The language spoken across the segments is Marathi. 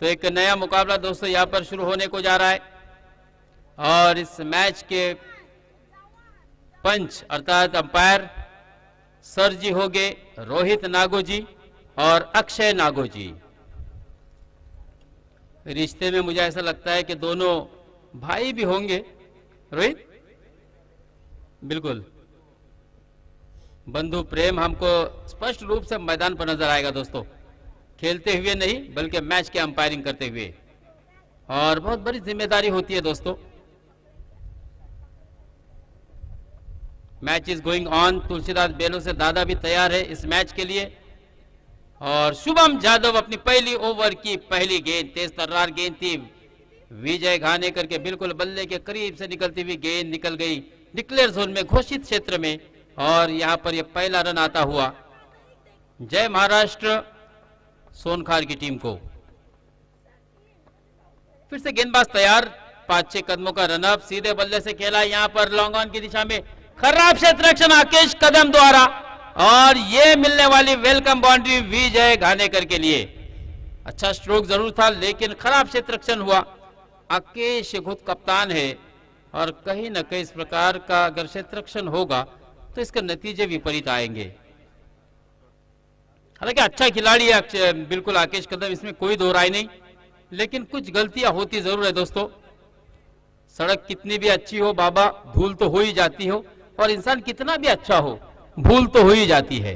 तो एक नया मुकाबला दोस्तों यहां पर शुरू होने को जा रहा है और इस मैच के पंच अर्थात अंपायर सर जी होंगे रोहित नागो जी और अक्षय नागो जी। रिश्ते में मुझे ऐसा लगता है कि दोनों भाई भी होंगे। रोहित, बिल्कुल बंधु प्रेम हमको स्पष्ट रूप से मैदान पर नजर आएगा दोस्तों, खेलते हुए नहीं बल्कि मैच के अंपायरिंग करते हुए, और बहुत बड़ी जिम्मेदारी होती है दोस्तों। Match is going on. Tulsidas बेलो से दादा भी तैयार है इस मैच के लिए और शुभम जादव अपनी पहली ओवर की पहली गेंद, तेज तर्रार गेंद थी, विजय घाने करके बिल्कुल बल्ले के करीब से निकलती हुई गेंद निकल गई डिक्लेयर जोन में, घोषित क्षेत्र में, और यहां पर यह पहला रन आता हुआ जय महाराष्ट्र सोनखार की टीम को। फिर से गेंदबाज तैयार, 5-6 कदमों का रनअप, सीधे बल्ले से खेला यहां पर लॉन्ग ऑन की दिशा में, खराब क्षेत्र रक्षण आकेश कदम द्वारा, और ये मिलने वाली वेलकम बाउंड्री विजय घानेकर के लिए। अच्छा स्ट्रोक जरूर था लेकिन खराब क्षेत्र रक्षण हुआ। आकेश खुद कप्तान है और कहीं ना कहीं इस प्रकार का अगर क्षेत्र रक्षण होगा तो इसके नतीजे विपरीत आएंगे। हालांकि अच्छा खिलाड़ी है बिल्कुल आकेश कदम, इसमें कोई दो राय नहीं, लेकिन कुछ गलतियां होती जरूर है दोस्तों। सड़क कितनी भी अच्छी हो बाबा, भूल तो हो ही जाती हो, और इंसान कितना भी अच्छा हो भूल तो हो ही जाती है।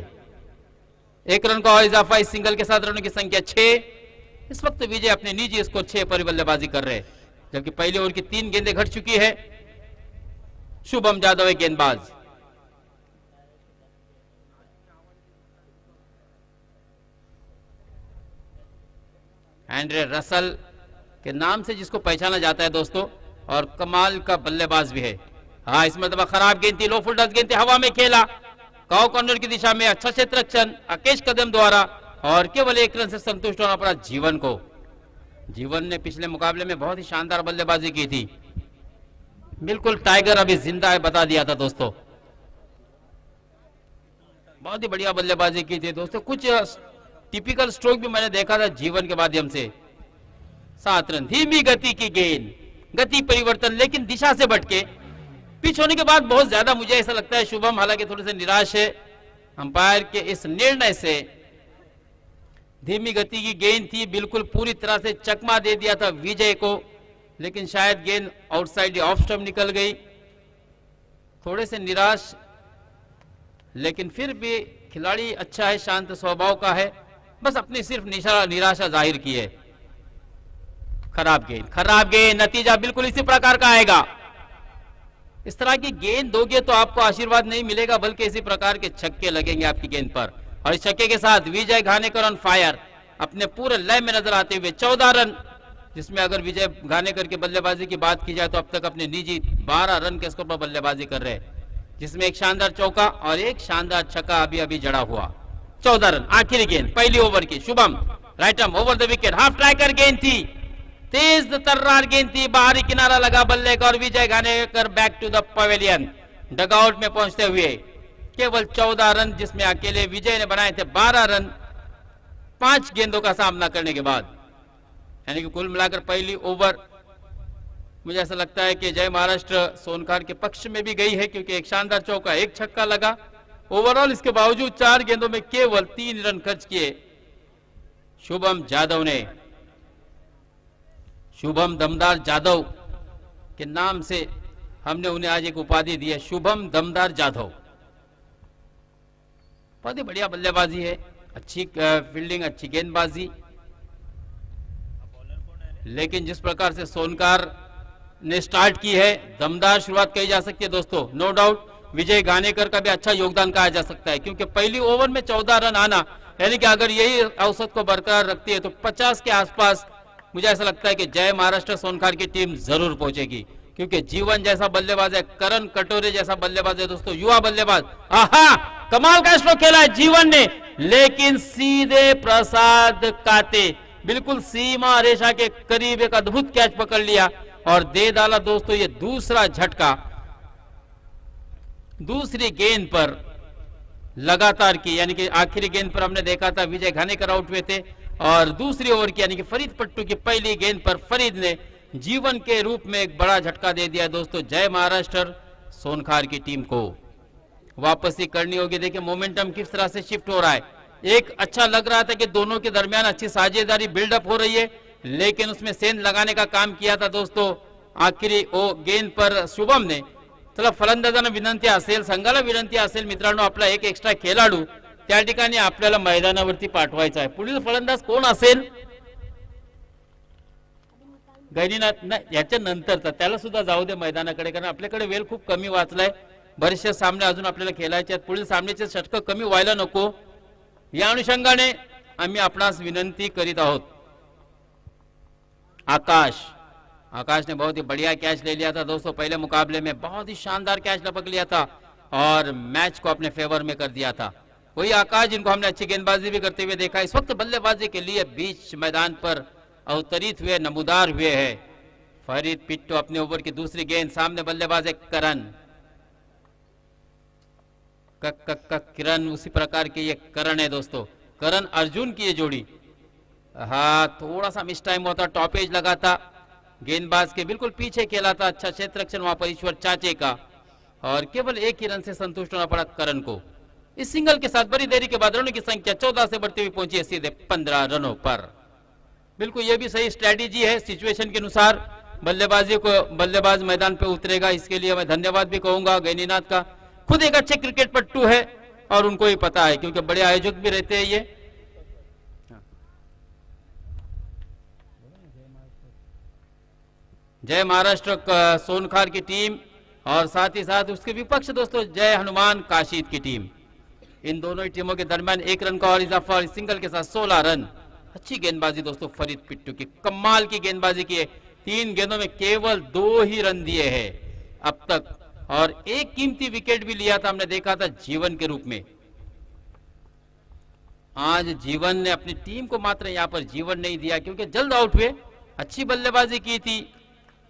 1 रन का और इजाफा इस सिंगल के साथ रनों की संख्या 6। इस वक्त विजय अपने निजी स्कोर 6 पर बल्लेबाजी कर रहे हैं, जबकि पहली ओवर की 3 गेंदें घट चुकी है। शुभम जादव है गेंदबाज। एंड्रे रसल के नाम से जिसको पहचाना जाता है दोस्तों, और कमाल का बल्लेबाज भी है। हाँ, इसमें दबा खराब गेंद थी, लो फुल टच गेंद थी, हवा में खेला, काउ कॉर्नर की दिशा में, अच्छा क्षेत्र रक्षण आकेश कदम द्वारा, और केवल 1 रन से संतुष्ट होना पड़ा जीवन को। जीवन ने पिछले मुकाबले में बहुत ही शानदार बल्लेबाजी की थी, बिल्कुल टाइगर अभी जिंदा है बता दिया था दोस्तों। बहुत ही बढ़िया बल्लेबाजी की थी दोस्तों। कुछ टिपिकल स्ट्रोक भी मैंने देखा था जीवन के माध्यम से। 7 रन, धीमी गति की गेंद, गति परिवर्तन लेकिन दिशा से भटके, पिच होने के बाद बहुत ज्यादा मुझे ऐसा लगता है शुभम हालांकि थोड़े से निराश है अंपायर के इस निर्णय से। धीमी गति की गेंद थी, बिल्कुल पूरी तरह से चकमा दे दिया था विजय को, लेकिन शायद गेंद आउटसाइड ऑफ स्टंप निकल गई। थोड़े से निराश, लेकिन फिर भी खिलाड़ी अच्छा है, शांत स्वभाव का है, बस अपनी सिर्फ निराशा जाहिर की है। खराब गेंद, नतीजा बिल्कुल इसी प्रकार का आएगा। इस तरह की गेंद दोगे तो आपको आशीर्वाद नहीं मिलेगा, बल्कि इसी प्रकार के छक्के लगेंगे आपकी गेंद पर। और इस छक्के के साथ विजय घानेकर ऑन फायर, अपने पूरे लय में नजर आते हुए 14 रन, जिसमें अगर विजय घानेकर की बल्लेबाजी की बात की जाए तो अब तक अपने निजी 12 रन के स्कोर पर बल्लेबाजी कर रहे हैं, जिसमें एक शानदार चौका और एक शानदार छक्का अभी अभी जड़ा हुआ। 14 रन, आखिरी गेंद पहली ओवर की, Shubham right arm over the wicket, half tracker गेंद थी, तेज तर्रार गेंद थी, बाहरी किनारा लगा बल्ले का, और Vijay Ghanekar back to the pavilion, dugout में पहुंचते हुए केवल 14 रन, जिसमें अकेले विजय ने बनाए थे 12 रन 5 गेंदों का सामना करने के बाद। यानी कि कुल मिलाकर पहली ओवर मुझे ऐसा लगता है कि जय महाराष्ट्र सोनखार के पक्ष में भी गई है, क्योंकि एक शानदार चौका, एक छक्का लगा। ओवरऑल इसके बावजूद 4 गेंदों में केवल 3 रन खर्च किए शुभम जादव ने। शुभम दमदार जादव के नाम से हमने उन्हें आज एक उपाधि दी है, शुभम दमदार जादव। बहुत ही बढ़िया बल्लेबाजी है, अच्छी फील्डिंग, अच्छी गेंदबाजी, लेकिन जिस प्रकार से सोनकार ने स्टार्ट की है, दमदार शुरुआत कही जा सकती है दोस्तों। नो डाउट विजय घानेकर का भी अच्छा योगदान कहा जा सकता है, क्योंकि पहली ओवर में 14 रन आना, यानी कि अगर यही औसत को बरकरार रखती है तो 50 के आसपास मुझे ऐसा लगता है कि जय महाराष्ट्र सोनखार की टीम जरूर पहुंचेगी, क्योंकि जीवन जैसा बल्लेबाज है, करण कटोरे जैसा बल्लेबाज है दोस्तों, युवा बल्लेबाज। आहा, कमाल का स्ट्रोक खेला है जीवन ने, लेकिन सीधे प्रसाद काते बिल्कुल सीमा रेखा के करीब एक अद्भुत कैच पकड़ लिया और दे डाला दोस्तों ये दूसरा झटका। दूसरी गेंद पर लगातार की, यानी कि आखिरी गेंद पर हमने देखा था विजय घानेकर आउट हुए थे, और दूसरी ओवर की यानी कि फरीद पट्टू की पहली गेंद पर फरीद ने जीवन के रूप में एक बड़ा झटका दे दिया दोस्तों जय महाराष्ट्र सोनखार की टीम को। वापसी करनी होगी। देखिए मोमेंटम किस तरह से शिफ्ट हो रहा है। एक अच्छा लग रहा था कि दोनों के दरमियान अच्छी साझेदारी बिल्डअप हो रही है, लेकिन उसमें सेंध लगाने का काम किया था दोस्तों आखिरी ओ गेंद पर शुभम ने। चला फलंदाजांना विनंती असेल, संघाला विनंती असेल मित्रांनो, आपला एक एक्स्ट्रा खेळाडू त्या ठिकाणी आपल्याला मैदानावरती पाठवायचा आहे। पुढील फलंदाज कोण असेल? गैनीनाथ याच्या नंतरचा, त्याला सुद्धा जाऊ दे मैदानाकडे, कारण आपल्याकडे वेळ खूप कमी वाचलाय। बरेचसे सामने अजून आपल्याला खेळायचे आहेत। पुढील सामन्याचे षटक कमी व्हायला नको या अनुषंगाने आम्ही आपणास विनंती करीत आहोत। आकाश ने बहुत ही बढ़िया कैच ले लिया था दोस्तों, पहले मुकाबले में बहुत ही शानदार कैच लपक लिया था और मैच को अपने फेवर में कर दिया था। वही आकाश जिनको हमने अच्छी गेंदबाजी भी करते हुए देखा, इस वक्त बल्लेबाजी के लिए बीच मैदान पर अवतरित हुए, नमूदार हुए है फरीद पिट्टू। अपने ओवर की दूसरी गेंद, सामने बल्लेबाज है करण, किरण उसी प्रकार के ये करण है दोस्तों, करण अर्जुन की ये जोड़ी। हाँ थोड़ा सा मिस टाइम होता, टॉप एज लगा था, गेंदबाज के बिल्कुल पीछे खेला था। अच्छा क्षेत्र रक्षण वहां पर ईश्वर चाचे का, और केवल एक ही रन से संतुष्ट होना पड़ा करण को। इस सिंगल के साथ बड़ी देरी के बाद रनों की संख्या 14 से बढ़ती हुई पहुंची है सीधे 15 रनों पर। बिल्कुल ये भी सही स्ट्रेटेजी है, सिचुएशन के अनुसार बल्लेबाज मैदान पे उतरेगा। इसके लिए मैं धन्यवाद भी कहूंगा गैनीनाथ का, खुद एक अच्छे क्रिकेट पट्टू है और उनको ही पता है, क्योंकि बड़े आयोजक भी रहते हैं ये। जय महाराष्ट्र सोनखार की टीम और साथ ही साथ उसके विपक्ष दोस्तों जय हनुमान काशीद की टीम। इन दोनों ही टीमों के दरमियान एक रन का और इजाफा, और सिंगल के साथ 16 रन। अच्छी गेंदबाजी दोस्तों फरीद पिट्टू की, कमाल की गेंदबाजी की है। 3 गेंदों में केवल 2 ही रन दिए हैं अब तक, और एक कीमती विकेट भी लिया था, हमने देखा था जीवन के रूप में। आज जीवन ने अपनी टीम को मात्र यहां पर जीवन नहीं दिया, क्योंकि जल्द आउट हुए। अच्छी बल्लेबाजी की थी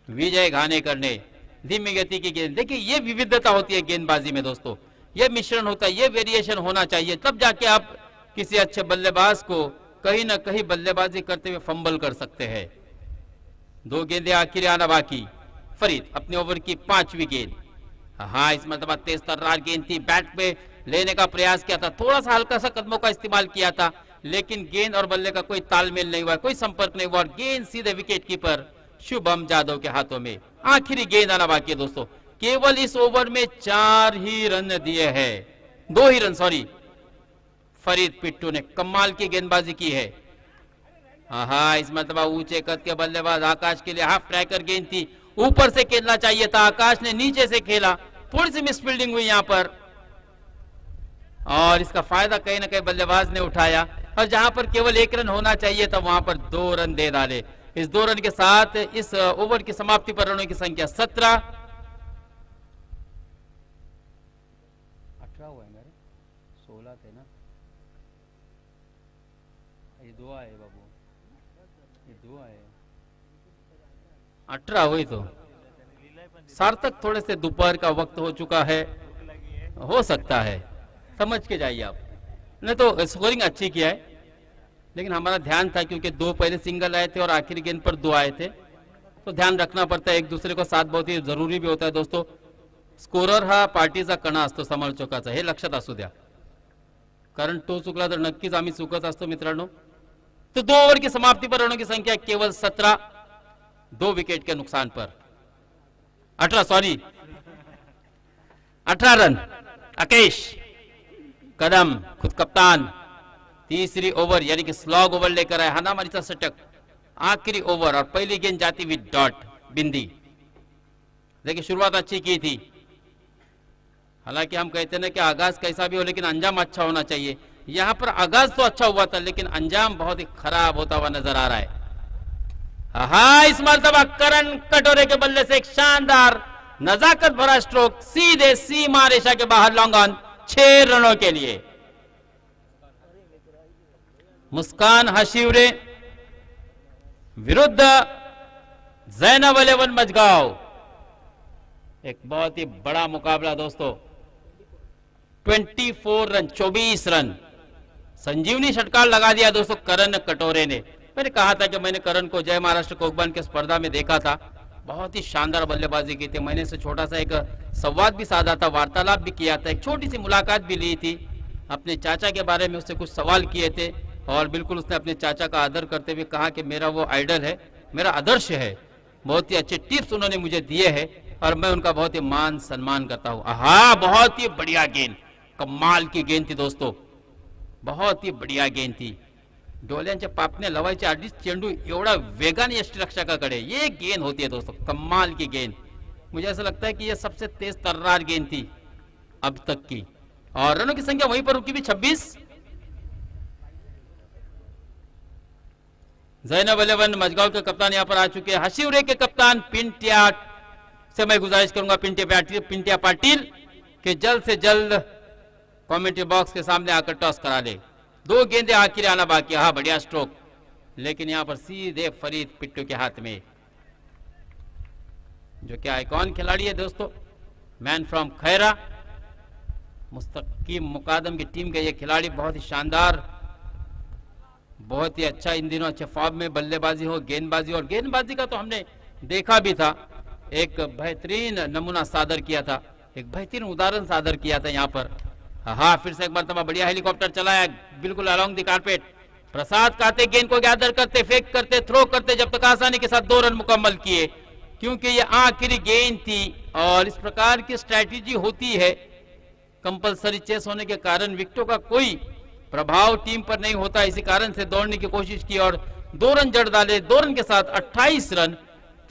विजय घानेकर ने, धीमी गति की गेंद। देखिए ये विविधता होती है गेंदबाजी में दोस्तों, ये मिश्रण होता है, ये वेरिएशन होना चाहिए, तब जाके आप किसी अच्छे बल्लेबाज को कहीं ना कहीं बल्लेबाजी करते हुए फंबल कर सकते हैं। 2 गेंदें आखिर आना बाकी। फरीद अपने ओवर की 5वीं गेंद, हाँ इस मतलब तेज तर्रार गेंद थी, बैट पे लेने का प्रयास किया था, थोड़ा सा हल्का सा कदमों का इस्तेमाल किया था, लेकिन गेंद और बल्ले का कोई तालमेल नहीं हुआ, कोई संपर्क नहीं हुआ, और गेंद सीधे विकेट कीपर शुभम जादव के हाथों में। आखिरी गेंद आना बाकी है दोस्तों, केवल इस ओवर में 4 ही रन दिए हैं, 2 ही रन सॉरी। फरीद पिट्टू ने कमाल की गेंदबाजी की है। हाँ इस मतलब ऊंचे कद के बल्लेबाज आकाश के लिए हाफ ट्रैकर गेंद थी, ऊपर से खेलना चाहिए था, आकाश ने नीचे से खेला, थोड़ी सी मिसफील्डिंग हुई यहां पर, और इसका फायदा कहीं ना कहीं बल्लेबाज ने उठाया, और जहां पर केवल 1 रन होना चाहिए था वहां पर 2 रन दे डाले। इस 2 रन के साथ इस ओवर की समाप्ति पर रनों की संख्या 17। 18 हुआ है मेरे, 16 थे ना, ये 2 आए बाबू, ये 2 आए, 18 हुई तो सार्थक। थोड़े से दोपहर का वक्त हो चुका है, हो सकता है, समझ के जाइए आप। नहीं तो स्कोरिंग अच्छी किया है, लेकिन हमारा ध्यान था क्योंकि 2 पहले सिंगल आए थे और आखिरी गेंद पर 2 आए थे, तो ध्यान रखना पड़ता है, एक दूसरे को साथ बहुत ही जरूरी भी होता है दोस्तों। स्कोरर हा पार्टीचा कणा असतो समालोचकाचा, हे लक्षात असू द्या, कारण तो चुकला तर नक्कीच आम्ही चुकत असतो मित्रांनो। तो 2 ओवर की समाप्ति पर रनों की संख्या केवल 17, 2 विकेट के नुकसान पर 18 रन। अकेश कदम खुद कप्तान, तीसरी ओवर यानी कि स्लॉग ओवर लेकर आए, हानामारीचा षटक, आखिरी ओवर और पहली गेंद जाती हुई डॉट बिंदी। देखिए शुरुआत अच्छी की थी, हालांकि हम कहते ना कि आगाज कैसा भी हो लेकिन अंजाम अच्छा होना चाहिए। यहां पर आगाज तो अच्छा हुआ था, लेकिन अंजाम बहुत ही खराब होता हुआ नजर आ रहा है। हाँ इस मरतबा करण कटोरे के बल्ले से एक शानदार नजाकत भरा स्ट्रोक, सीधे सीमा रेखा के बाहर लॉन्ग ऑन, 6 रनों के लिए। मुस्कान हशिवरे विरुद्ध जैनब 11 मजगांव, एक बहुत ही बड़ा मुकाबला दोस्तों। 24 रन, 24 रन संजीवनी षटकार लगा दिया दोस्तों करण कटोरे ने। मैंने कहा था कि मैंने करण को जय महाराष्ट्र कोकबान के स्पर्धा में देखा था, बहुत ही शानदार बल्लेबाजी की थी। मैंने इससे छोटा सा एक संवाद भी साधा था, वार्तालाप भी किया था, एक छोटी सी मुलाकात भी ली थी, अपने चाचा के बारे में उससे कुछ सवाल किए थे और बिल्कुल उसने अपने चाचा का आदर करते हुए कहा कि मेरा वो आइडल है, मेरा आदर्श है। बहुत ही अच्छे टिप्स उन्होंने मुझे दिए हैं और मैं उनका बहुत ही मान सम्मान करता हूँ। हाँ, बहुत ही बढ़िया गेंद, कमाल की गेंद थी दोस्तों, बहुत ही बढ़िया गेंद थी। डोल्यांच्या पापने लवायच्या आधीच चेंडू एवढा वेगाने यष्टिरक्षकाकडे, ये गेंद होती है दोस्तों, कमाल की गेंद। मुझे ऐसा लगता है कि ये सबसे तेज तर्रार गेंद थी अब तक की। और रनों की संख्या वहीं पर रुकी भी 26। जैनब अलेवन मजगांव के कप्तान यहां पर आ चुके हैं। हशिवरे के कप्तान पिंटिया से मैं गुजारिश करूंगा, पिंटिया पाटिल के जल्द से जल्द कमेंट्री बॉक्स के सामने आकर टॉस करा ले। 2 गेंदे आखिर आना बाकी। हाँ, बढ़िया स्ट्रोक, लेकिन यहां पर सीधे फरीद पिट्टू के हाथ में, जो कि आइकॉन खिलाड़ी है दोस्तों, मैन फ्रॉम खैरा, मुस्तकीम मुकादम की टीम का ये खिलाड़ी बहुत ही शानदार, बहुत ही अच्छा इन दिनों अच्छे फॉर्म में बल्लेबाजी हो, गेंदबाजी, और गेंदबाजी का तो हमने देखा भी था, एक बेहतरीन नमूना सादर किया था, एक बेहतरीन उदाहरण सादर किया था यहाँ पर। हाँ, फिर से एक मरतबा बढ़िया हेलीकॉप्टर चलाया बिल्कुल अलोंग द कारपेट। प्रसाद काते गेंद को गैदर करते, फेक करते, थ्रो करते, जब तक आसानी के साथ 2 रन मुकम्मल किए, क्योंकि ये आखिरी गेंद थी। और इस प्रकार की स्ट्रैटेजी होती है, कंपलसरी चेस होने के कारण विकेटों का कोई प्रभाव टीम पर नहीं होता, इसी कारण से दौड़ने की कोशिश की और 2 रन जड़ डाले। 2 रन के साथ 28 रन,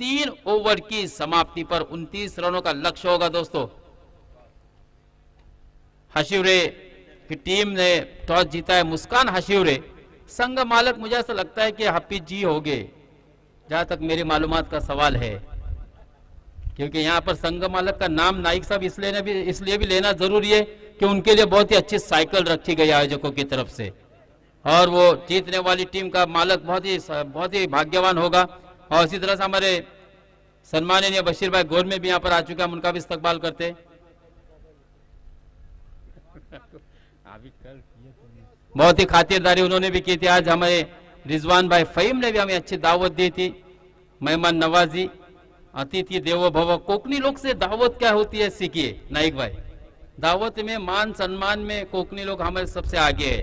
3 ओवर की समाप्ति पर 29 रनों का लक्ष्य होगा दोस्तों। हशिवरे की टीम ने टॉस जीता है। मुस्कान हशिवरे, संघ मालक मुझे ऐसा लगता है कि हाफिज जी होंगे, जहां तक मेरी मालूमात का सवाल है, क्योंकि यहाँ पर संघ मालक का नाम नाइक साहब इसलिए भी लेना जरूरी है कि उनके लिए बहुत ही अच्छी साइकिल रखी गई आयोजकों की तरफ से, और वो जीतने वाली टीम का मालक बहुत ही भाग्यवान होगा। और इसी तरह से हमारे सम्माननीय बशीर भाई गोर में भी यहाँ पर आ चुके हैं, हम उनका भी इस्तकबाल करते हैं। बहुत ही खातिरदारी उन्होंने भी की थी। आज हमारे रिजवान भाई फहीम ने भी हमें अच्छी दावत दी थी, मेहमान नवाजी, अतिथि देवो भव। कोकनी लोग से दावत क्या होती है सीखिए नाइक भाई, दावत में मान सम्मान में कोकनी लोग हमारे सबसे आगे है,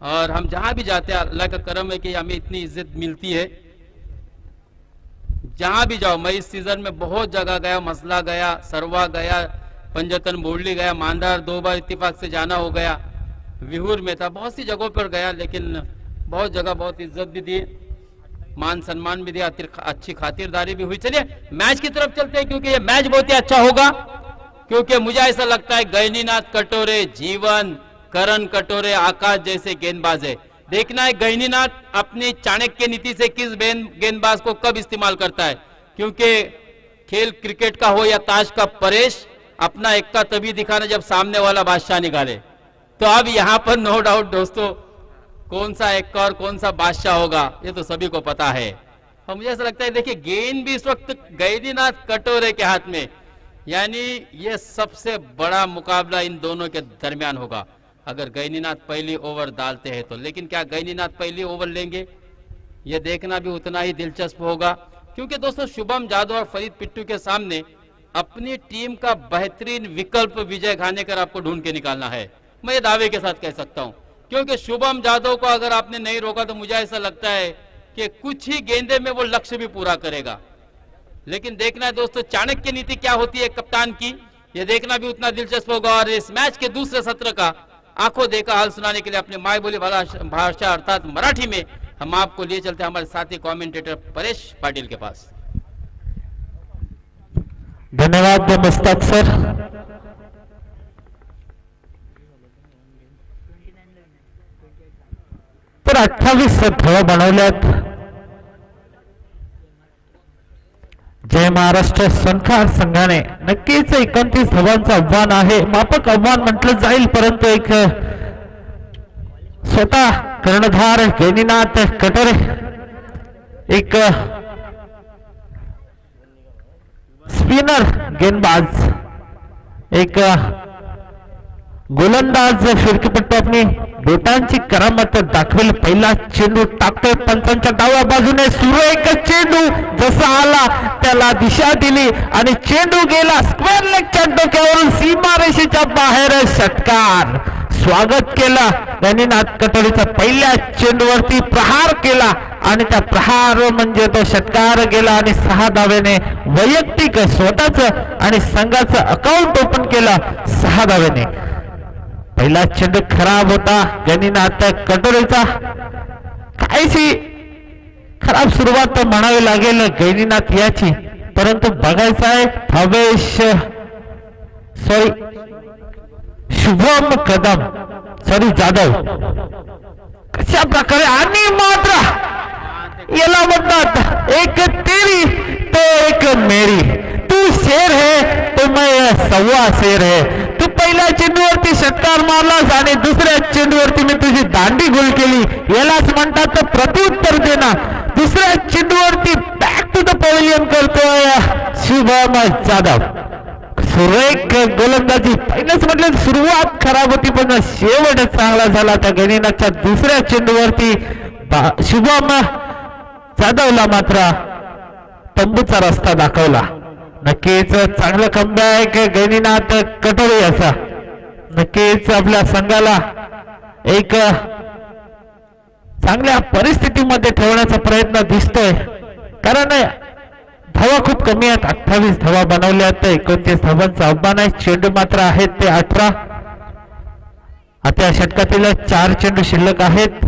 और हम जहां भी जाते हैं अल्लाह का करम है कि हमें इतनी इज्जत मिलती है। जहां भी जाओ, मैं इस सीजन में बहुत जगह गया, मसला गया, सरवा गया, पंजतन बोडली गया, मांदार 2 बार इत्तेफाक से जाना हो गया, विहुर में था, बहुत सी जगहों पर गया, लेकिन बहुत जगह बहुत इज्जत भी दी, मान सम्मान भी दिया, अच्छी खातिरदारी भी हुई। चलिए मैच की तरफ चलते हैं, क्योंकि ये मैच बहुत ही अच्छा होगा, क्योंकि मुझे ऐसा लगता है गैनीनाथ कटोरे, जीवन, करण कटोरे, आकाश जैसे गेंदबाज है। देखना है गैनीनाथ अपनी चाणक्य नीति से किस गेंदबाज को कब इस्तेमाल करता है, क्योंकि खेल क्रिकेट का हो या ताश का, परेश अपना इक्का तभी दिखाना जब सामने वाला बादशाह निकाले। तो अब यहां पर नो डाउट दोस्तों, कौन सा इक्का और कौन सा बादशाह होगा ये तो सभी को पता है। और मुझे ऐसा लगता है, देखिए गेंद भी इस वक्त गैनीनाथ कटोरे के हाथ में, यानी ये सबसे बड़ा मुकाबला इन दोनों के दरमियान होगा अगर गैनीनाथ पहली ओवर डालते हैं तो। लेकिन क्या गैनीनाथ पहली ओवर लेंगे, ये देखना भी उतना ही दिलचस्प होगा, क्योंकि दोस्तों शुभम जादव और फरीद पिट्टू के सामने अपनी टीम का बेहतरीन विकल्प विजय घानेकर आपको ढूंढ के निकालना है। मैं ये दावे के साथ कह सकता हूं, क्योंकि शुभम जादव को अगर आपने नहीं रोका तो मुझे ऐसा लगता है कि कुछ ही गेंदे में वो लक्ष्य भी पूरा करेगा। लेकिन देखना है दोस्तों चाणक्य नीति क्या होती है कप्तान की, ये देखना भी उतना दिलचस्प होगा। और इस मैच के दूसरे सत्र का आंखों देखा हाल सुनाने के लिए अपने माय बोली भाषा अर्थात मराठी में हम आपको लिए चलते हैं हमारे साथी कमेंटेटर परेश पाटिल के पास। धन्यवाद मुस्तक सर। तर 28 धावा बनवल्यात जय महाराष्ट्र सनखार संघाने। नक्कीच 29 धावांचं आव्हान आहे, माफक आव्हान म्हटलं जाईल, परंतु एक स्वतः कर्णधार गैनीनाथ कटोरे, एक स्पिनर गेंदबाज, एक गोलंदाज फिरकीपट्टू बेटांची करामत दाखवेल. पहिला चेंडू टाकतोय पंचांच्या डाव्या बाजूने. सुरेख चेंडू जसा आला त्याला दिशा दिली आणि चेंडू गेला स्क्वेअर लेगच्या डोक्यावरून सीमारेषेच्या बाहेर. षटकार. स्वागत केलं गणिनाथ कटोरीचा. पहिल्या चेंडूवरती प्रहार केला आणि त्या प्रहार म्हणजे तो षटकार गेला आणि 6 धावेने वैयक्तिक स्वतःच आणि संघाचं अकाउंट ओपन केलं 6 धावेने. पहिला चेंडू खराब होता गणिनाथ कटोरीचा. काहीशी खराब सुरुवात म्हणावी लागेल गणिनाथ याची, परंतु बघायचं आहे शुभम कदम जाधव कशा प्रकारे आणि मात्र याला म्हणतात एक तेरी तो एक मेरी. तू शेर है तो मैं सव्वा शेर है. तू पहिल्या चेंडूवरती षटकार मारलास आणि दुसऱ्या चेंडूवरती मी तुझी दांडी गोल केली. यालाच म्हणतात प्रत्युत्तर देणं. दुसऱ्या चेंडूवरती बॅक टू द पवेलियन करतोय शुभम जाधव. सुरेख गोलंदाजी. पहिलेच म्हटलं सुरुवात खराब होती पण शेवट चांगला झाला. त्या गणिनाथच्या दुसऱ्या चेंडूवरती शुभम जाधवला मात्र तंबूचा रस्ता दाखवला. नक्कीच चांगलं कमबॅक गणिनाथ कटोरी असा. नक्कीच आपल्या संघाला एक चांगल्या परिस्थितीमध्ये ठेवण्याचा प्रयत्न दिसतोय, कारण धावा खूप कमी आहेत. 28 धावा बनवल्या आहेत. 29 धावांचं आव्हान आहे. चेंडू मात्र आहेत ते 18. आता या षटकातील 4 चेंडू शिल्लक आहेत.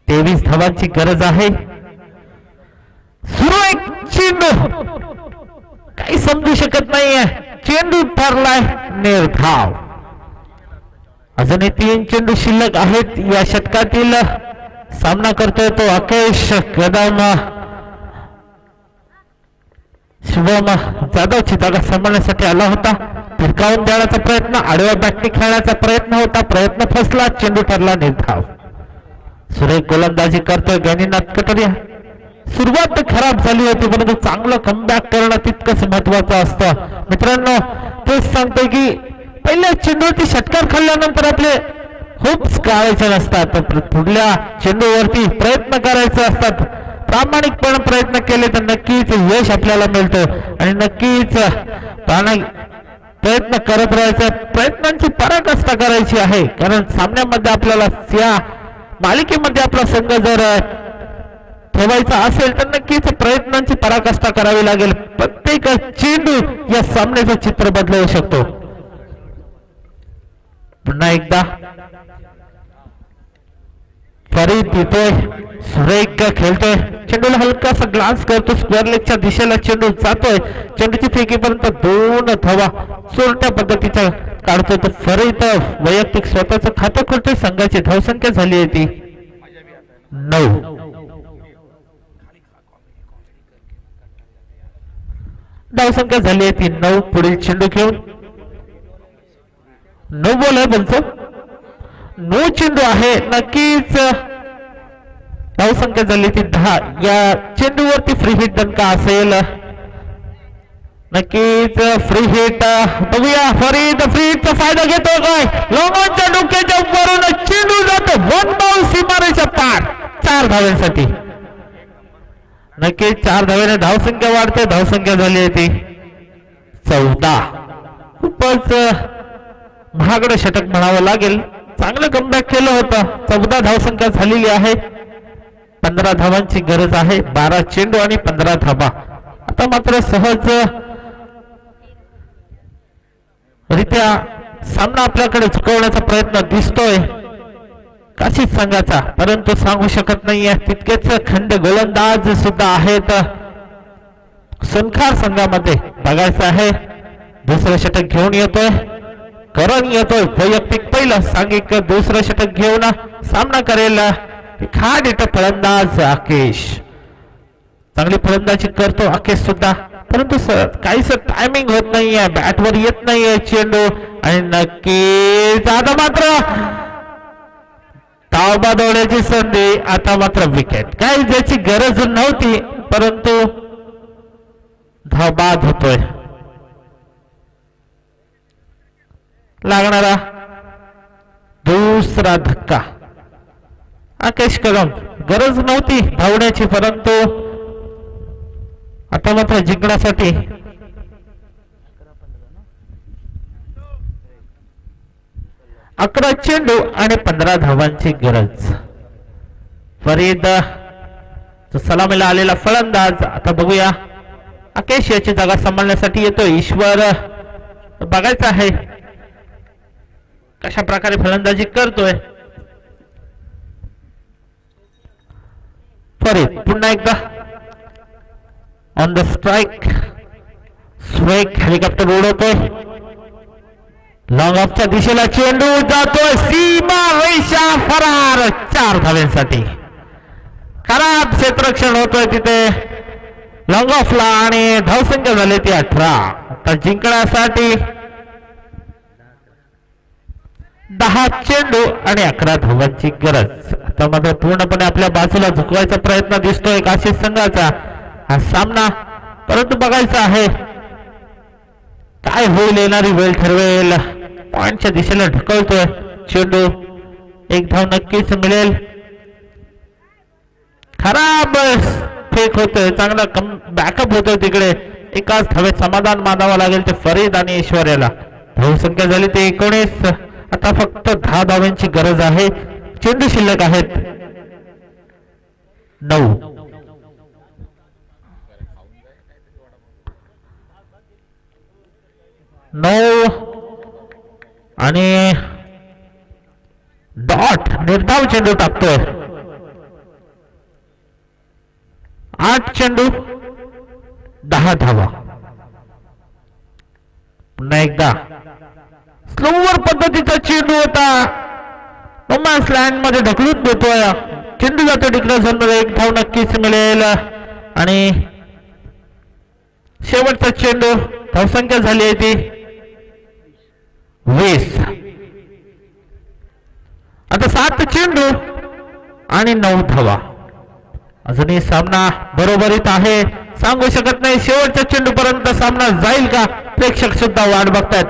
23 धावांची गरज आहे. सुरू एक चेंडू काही समजू शकत नाहीये. चेंडू ठरलाय निर्धाव. अजूनही 3 चेंडू शिल्लक आहेत. या षटकातील सामना करतोय तो अकेश कदम. शुभम जाधवची जागा सांभाळण्यासाठी आला होता. फिरकावून देण्याचा प्रयत्न, आडव्या बॅटने खेळण्याचा प्रयत्न होता. प्रयत्न फसला. चेंडू ठरला निर्धाव. सुरेख गोलंदाजी करतोय गणिनाथ कटोरी. सुरुवात खराब झाली होती परंतु चांगलं कमबॅक करणं तितकंच महत्वाचं असतं. मित्रांनो तेच सांगतोय की पहिल्या चेंडूवरती षटकार खाल्ल्यानंतर आपले होप्स काढायचे नसतात. पुढल्या चेंडूवरती प्रयत्न करायचे असतात. प्रामाणिकपणे प्रयत्न केले तर नक्कीच यश आपल्याला मिळतं आणि नक्कीच प्रयत्न करत राहायचा. प्रयत्नांची पराकाष्ठा करायची आहे, कारण सामन्यामध्ये आपल्याला या मालिकेमध्ये आपला संघ जर ठेवायचा असेल तर नक्कीच प्रयत्नांची पराकाष्ठा करावी लागेल. प्रत्येक चेंडू या सामन्याचं चित्र बदलवू शकतो. पुन्हा एकदा फरीद येतोय. सुरेख खेळतोय. चेंडूला हलकासा ग्लान्स करतो. स्क्वेअर लेगच्या दिशेला चेंडू जातोय. चेंडूची फेकीपर्यंत 2 धावा चोरट्या पद्धतीचा काढतोय. तर फरीद वैयक्तिक स्वतःच खातं खोलतोय. संघाची धावसंख्या झाली आहे ती 9. धावसंख्या झाली आहे ती 9. पुढील चेंडू घेऊन 9 बॉल आहे बोलतो. 9 चेंडू आहे. नक्कीच धावसंख्या झाली ती 10. या चेंडूवरती फ्री हिट दणका असेल. नक्कीच फ्री हिट बघूया. फरीद फ्री हिटचा फायदा घेतो काय? लॉंगॉनच्या डोक्याच्या वरून चेंडू जातो 1 बॉल सीमारेषा पार. 4 धाव्यांसाठी. नक्कीच 4 धावेने धावसंख्या वाढते. धावसंख्या झाली आहे ती 14. खूपच महागडं षटक म्हणावं लागेल. चांगलं कमबॅक केलं होतं. 14 धावसंख्या झालेली आहे. 15 धावांची गरज आहे. 12 चेंडू आणि 15 धावा. आता मात्र सहज रित्या सामना आपल्याकडे झुकवण्याचा प्रयत्न दिसतोय काशीद संघाचा, परंतु सांगू शकत नाहीये. तितकेच खंड गोलंदाज सुद्धा आहेत सुनखार संघामध्ये. बघायचं आहे. दुसरं षटक घेऊन येतोय करण. येतोय वैयक्तिक पहिलं. सांघिक दुसरं षटक घेऊन सामना करेल खाड इथं फलंदाज आकेश. चांगली फलंदाजी करतो आकेश सुद्धा, परंतु काहीच टायमिंग होत नाहीये. बॅटवर येत नाहीये चेंडू आणि नक्कीच आता मात्र धाव बांधवण्याची संधी. आता मात्र विकेट. काही ज्याची गरज नव्हती परंतु धाव बाद होतोय. लागणारा दुसरा धक्का. आकेश कदम गरज नव्हती धावण्याची, परंतु आता मात्र जिंकण्यासाठी 11 चेंडू आणि 15 धावांची गरज. फरीद सलामीला आलेला फलंदाज. आता बघूया आकेश याची जागा सांभाळण्यासाठी येतो. ईश्वर बघायचं आहे कशा प्रकारे फलंदाजी करतोय. फरीद पुन्हा एकदा on the strike. Strike helicopter उडवतोय. लॉंग ऑफच्या दिशेला चेंडू जातोय. सीमा रेषा फरार. 4 धावांसाठी. खराब क्षेत्ररक्षण होतोय तिथे लॉंग ऑफला आणि धावसंख्या झाली ती 18. आता जिंकण्यासाठी 10 चेंडू आणि 11 धावांची गरज. आता मात्र पूर्णपणे आपल्या बाजूला झुकवायचा प्रयत्न दिसतोय काशीद संघाचा हा सामना, परंतु बघायचं आहे काय होईल. येणारी वेळ ठरवेल. पॉइंटच्या दिशेला ढकलतोय चेंडू. 1 धाव नक्कीच मिळेल. खराब फेक होतोय. चांगला बॅकअप होतोय तिकडे. एकाच धावेत समाधान मानावं लागेल ते फरीद आणि ईश्वर्याला. धावसंख्या झाली ते 19. आता फक्त 10 धावांची गरज आहे. चेंडू शिल्लक आहेत 9. आणि डॉट निर्धाव चेंडू टाकतोय. 8 चेंडू 10 धावा. पुन्हा एकदा स्लोवर पद्धतीचा चेंडू होता. रोमॅन्स लँड मध्ये ढकलून देतोय. चेंडू जातो डिक्लेअर झोनमध्ये. 1 धाव नक्कीच मिळेल. आणि शेवटचा चेंडू. धावसंख्या झाली आहे ती 20. आता 7 चेंडू आणि 9 धावा. अजूनही सामना बरोबरीत आहे. सांगू शकत नाही शेवटच्या चेंडूपर्यंत सामना जाईल का. प्रेक्षक सुद्धा वाट बघतायत.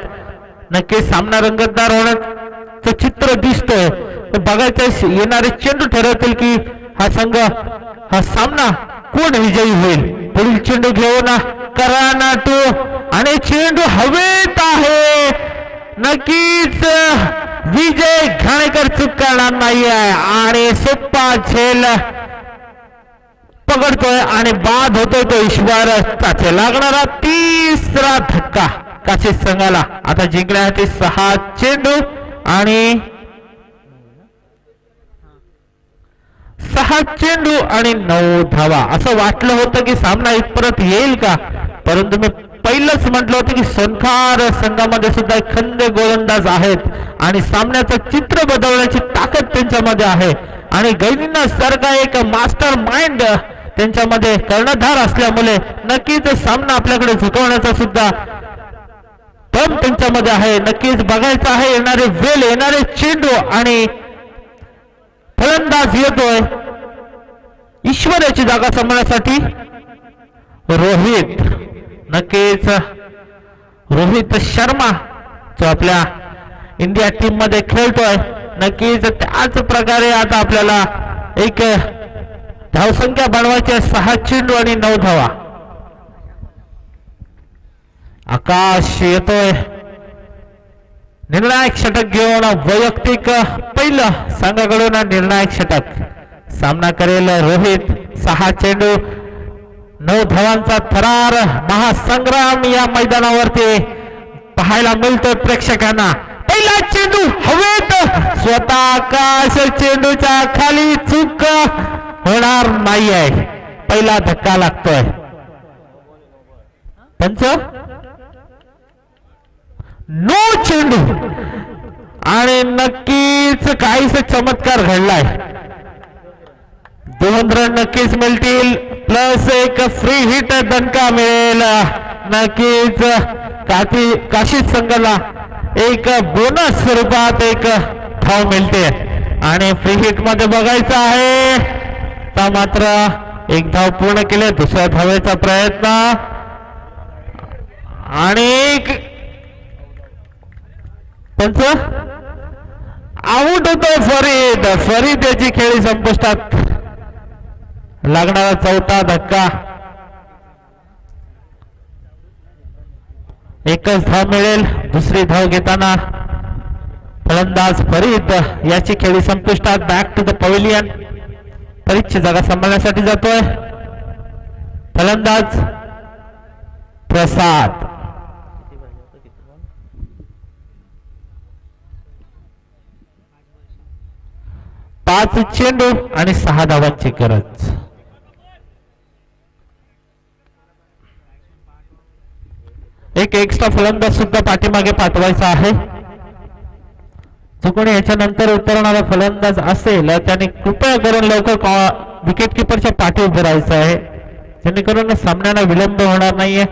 नक्की सामना रंगतदार होण्याचं चित्र दिसतोय. बघायचं येणारे चेंडू ठरवतील की हा संघ हा सामना कोण विजयी होईल. पुढील चेंडू घेऊन करा नाटू आणि चेंडू हवेत आहे. नक्कीच विजय घाणेकर चूक करणार नाहीये आणि सोप्पा झेल पकडतोय आणि बाद होतोय तो ईश्वर. त्याचे लागणारा 3रा धक्का काशीद संघाला. आता जिंकण्यासाठी 6 चेंडू आणि 9 धावा. असं वाटलं होतं की सामना इथपर्यंत येईल का, परंतु मी पहिलंच म्हटलं होतं की सोनखार संघामध्ये सुद्धा खंदे गोलंदाज आहेत आणि सामन्याचं चित्र बदलण्याची ताकद त्यांच्यामध्ये आहे. आणि गैनीना सारखा एक मास्टर माइंड त्यांच्यामध्ये कर्णधार असल्यामुळे नक्कीच सामना आपल्याकडे झुकवण्याचा सुद्धा दम त्यांच्यामध्ये आहे. नक्कीच बघायचं आहे येणारे वेल, येणारे चेंडू आणि फलंदाज येतोय. ईश्वर याची जागा सांभाळण्यासाठी रोहित. नक्कीच रोहित शर्मा जो आपल्या इंडिया टीम मध्ये खेळतोय. नक्कीच त्याच प्रकारे आता आपल्याला एक धावसंख्या बनवायची. 6 चेंडू आणि 9 धावा. आकाश येतोय निर्णायक षटक घेऊन. वैयक्तिक पहिलं संघाकडून निर्णायक षटक. सामना करेल रोहित. 6 चेंडू 9 धावांचा थरार महासंग्राम या मैदानावरती पाहायला मिळतोय प्रेक्षकांना. पहिला चेंडू हवेत. स्वतः आकाश चेंडूच्या खाली. चूक होणार नाहीये. पहिला धक्का लागतोय. पंच नो चेंडू आणि नक्कीच काहीच चमत्कार घडलाय. 2 रन नक्कीच मिळतील प्लस एक फ्री हिट दणका मिळेल. नक्कीच काशीद संघाला एक बोनस स्वरूपात एक धाव मिळते आणि फ्री हिट मध्ये बघायचं आहे तर मात्र 1 धाव पूर्ण केले. 2ऱ्या धावेचा प्रयत्न आणि त्यांचं आऊट होतो फरीद. फरीद याची खेळी संपुष्टात. लागणारा चौथा धक्का. एकच धाव मिळेल. दुसरी धाव घेताना फलंदाज फरीद याची खेळी संपुष्टात. Back to the pavilion. परीक्षे जागा सांभाळण्यासाठी जातोय फलंदाज प्रसाद. किती पाहिजे होतं, किती बॉल? 5 चेंडू आणि 6 धावांची गरज. एक एक्स्ट्रा फलंदाज सुद्धा पाठीमागे पाठवायचा आहे. जो कोणी याच्यानंतर उतरणारा फलंदाज असेल त्याने कृपया करून लवकर विकेट किपरच्या पाठी उभे राहायचं आहे, जेणेकरून सामन्याला विलंब होणार नाहीये.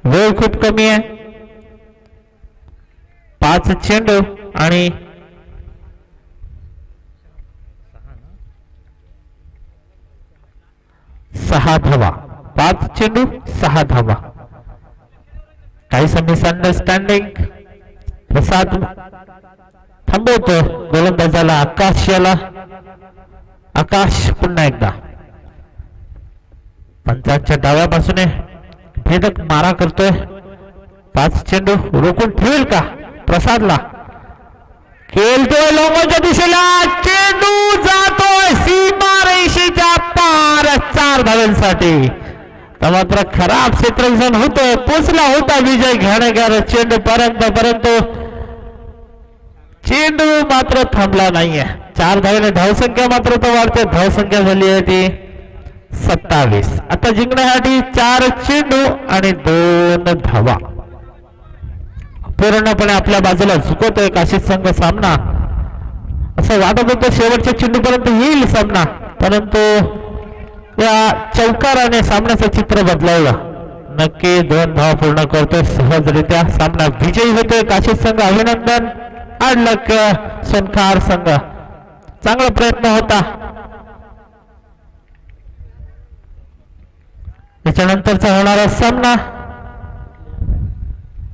वेळ खूप कमी आहे. 5 चेंडू आणि 6 धावा. 5 चेंडू 6 धावा. काही मिसअंडरस्टँडिंग. प्रसाद थांबवतो गोलंदाजाला. आकाश याला. आकाश पुन्हा एकदा पंचांच्या डाव्यापासून भेदक मारा करतोय. 5 चेंडू रोखून ठेवेल का प्रसादला. खेळतोय लोंगोच्या दिशेला. चेंडू जातोय सीमा रेषेच्या पार. 4 धावांसाठी. तर मात्र खराब क्षेत्ररक्षण होतं. पोचला होता विजय घाणेकर चेंडू पर्यंत, परंतु चेंडू मात्र थांबला नाहीये. 4 धावेने धावसंख्या मात्र तो वाढते. धावसंख्या झाली आहे ती 27. आता जिंकण्यासाठी 4 चेंडू आणि 2 धावा. पूर्णपणे आपल्या बाजूला झुकवतोय काशीद संघ सामना. असं वाटत होतं शेवटच्या चेंडूपर्यंत येईल सामना, परंतु या चौकाराने सामन्याचं चित्र बदलावलं. नक्की 2 धावा पूर्ण करतोय सहजरित्या. सामना विजयी होतोय काशीद संघ. अभिनंदन. आडलक सोनखार संघ. चांगला प्रयत्न होता. त्याच्यानंतरचा होणारा सामना